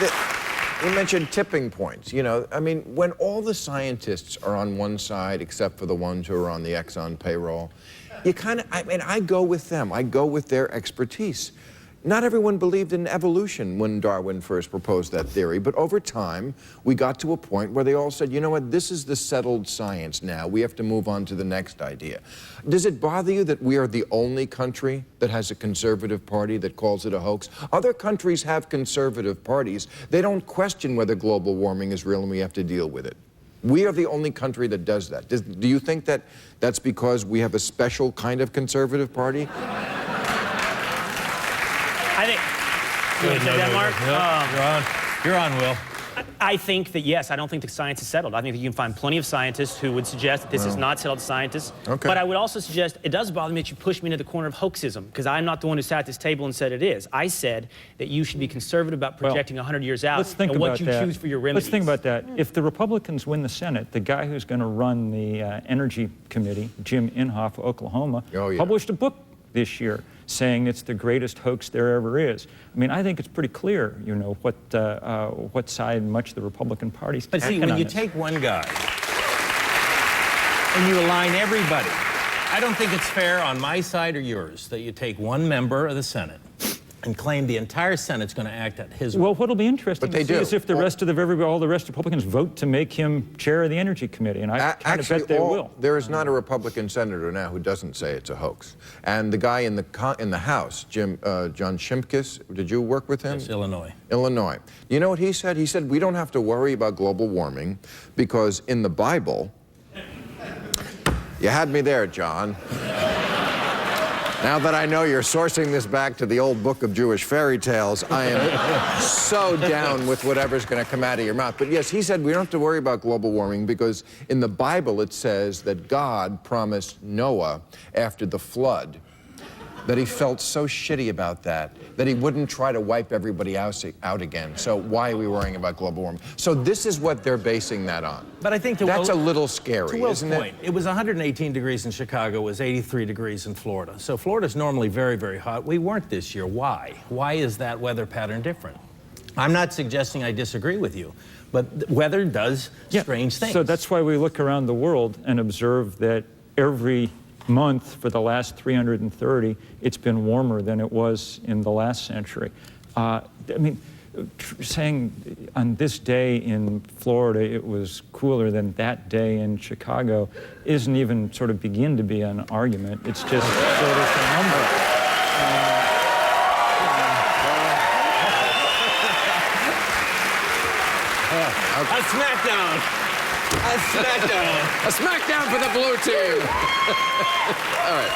You mentioned tipping points. You know, I mean, when all the scientists are on one side, except for the ones who are on the Exxon payroll, you kind of, I mean, I go with them. I go with their expertise. Not everyone believed in evolution when Darwin first proposed that theory, but over time, we got to a point where they all said, you know what, this is the settled science now. We have to move on to the next idea. Does it bother you that we are the only country that has a conservative party that calls it a hoax? Other countries have conservative parties. They don't question whether global warming is real and we have to deal with it. We are the only country that does that. Do you think that that's because we have a special kind of conservative party? I think, you want to say that, Mark? You're on, Will. I think that, yes, I don't think the science is settled. I think that you can find plenty of scientists who would suggest that this is not settled scientists. Okay. But I would also suggest, it does bother me that you push me into the corner of hoaxism, because I'm not the one who sat at this table and said it is. I said that you should be conservative about projecting 100 years out and what you choose for your remedies. Let's think about that. If the Republicans win the Senate, the guy who's going to run the Energy Committee, Jim Inhofe of Oklahoma, published a book this year saying it's the greatest hoax there ever is. I mean, I think it's pretty clear, you know, what side much the Republican Party's But see, when you take one guy and you align everybody, I don't think it's fair on my side or yours that you take one member of the Senate and claim the entire Senate's going to act at his will. Well, what'll be interesting to see is if the rest of the all the rest of Republicans vote to make him chair of the Energy Committee, and I kind of bet they will. There is not a Republican senator now who doesn't say it's a hoax. And the guy in the House, John Shimkus, did you work with him? Yes, Illinois. Illinois. You know what he said? He said, we don't have to worry about global warming because in the Bible, you had me there, John. Now that I know you're sourcing this back to the old book of Jewish fairy tales, I am so down with whatever's going to come out of your mouth. But yes, he said we don't have to worry about global warming because in the Bible it says that God promised Noah after the flood that he felt so shitty about that he wouldn't try to wipe everybody out again. So why are we worrying about global warming? So this is what they're basing that on. But I think that's a little scary, isn't it? It was 118 degrees in Chicago, it was 83 degrees in Florida. So Florida's normally very, very hot. We weren't this year. Why? Why is that weather pattern different? I'm not suggesting I disagree with you, but weather does strange things. So that's why we look around the world and observe that every month for the last 330, it's been warmer than it was in the last century. I mean, saying on this day in Florida it was cooler than that day in Chicago isn't even sort of begin to be an argument. It's just sort of a number. A smackdown! A smackdown! A smackdown for the blue team! All right.